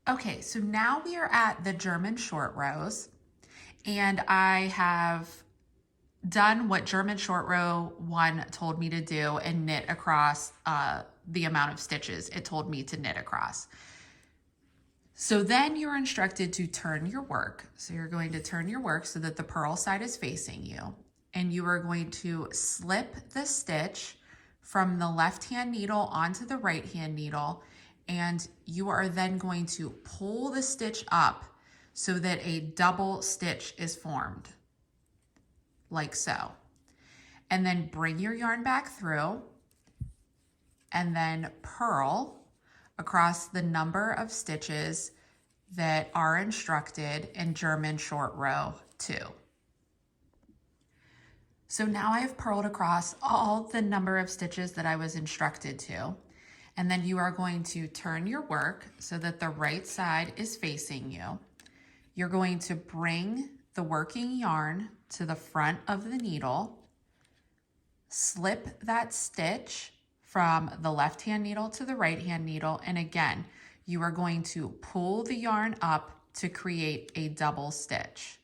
Okay, so now we are at the German short rows, and I have done what German short row 1 told me to do and knit across the amount of stitches it told me to knit across. So then you're instructed to turn your work. So you're going to turn your work so that the purl side is facing you, and you are going to slip the stitch from the left hand needle onto the right hand needle, and you are then going to pull the stitch up so that a double stitch is formed, like so. And then bring your yarn back through and then purl across the number of stitches that are instructed in German short row 2. So now I have purled across all the number of stitches that I was instructed to. And then you are going to turn your work so that the right side is facing you. You're going to bring the working yarn to the front of the needle, slip that stitch from the left hand needle to the right hand needle, and again, you are going to pull the yarn up to create a double stitch.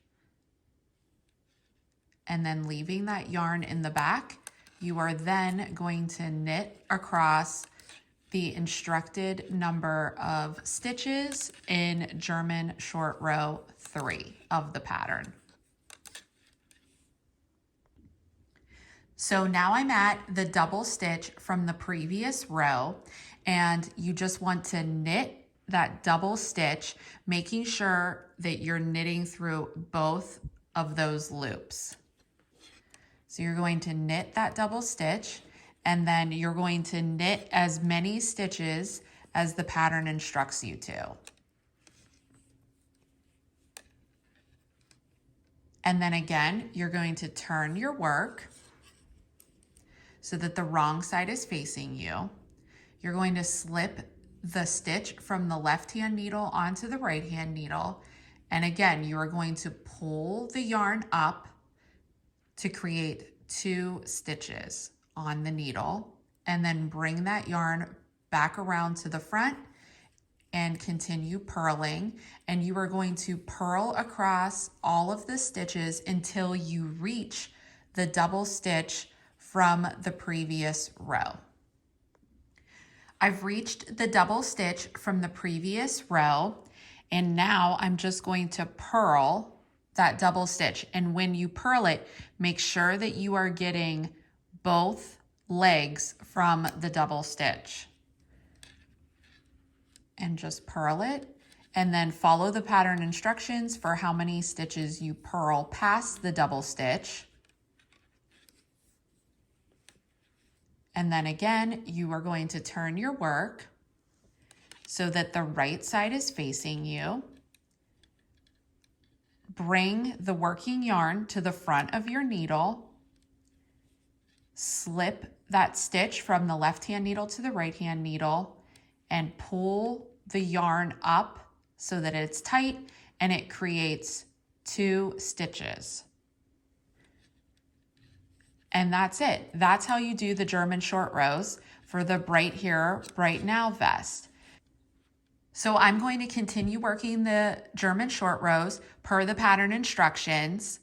And then leaving that yarn in the back, you are then going to knit across the instructed number of stitches in German short row 3 of the pattern. So now I'm at the double stitch from the previous row, and you just want to knit that double stitch, making sure that you're knitting through both of those loops. So you're going to knit that double stitch, and then you're going to knit as many stitches as the pattern instructs you to. And then again, you're going to turn your work so that the wrong side is facing you. You're going to slip the stitch from the left hand needle onto the right hand needle. And again, you are going to pull the yarn up to create 2 stitches on the needle, and then bring that yarn back around to the front and continue purling. And you are going to purl across all of the stitches until you reach the double stitch from the previous row. I've reached the double stitch from the previous row, and now I'm just going to purl that double stitch. And when you purl it, make sure that you are getting both legs from the double stitch. And just purl it, and then follow the pattern instructions for how many stitches you purl past the double stitch. And then again, you are going to turn your work so that the right side is facing you. Bring the working yarn to the front of your needle, slip that stitch from the left hand needle to the right hand needle, and pull the yarn up so that it's tight and it creates 2 stitches. And that's it. That's how you do the German short rows for the Bright Here, Bright Now vest. So I'm going to continue working the German short rows per the pattern instructions.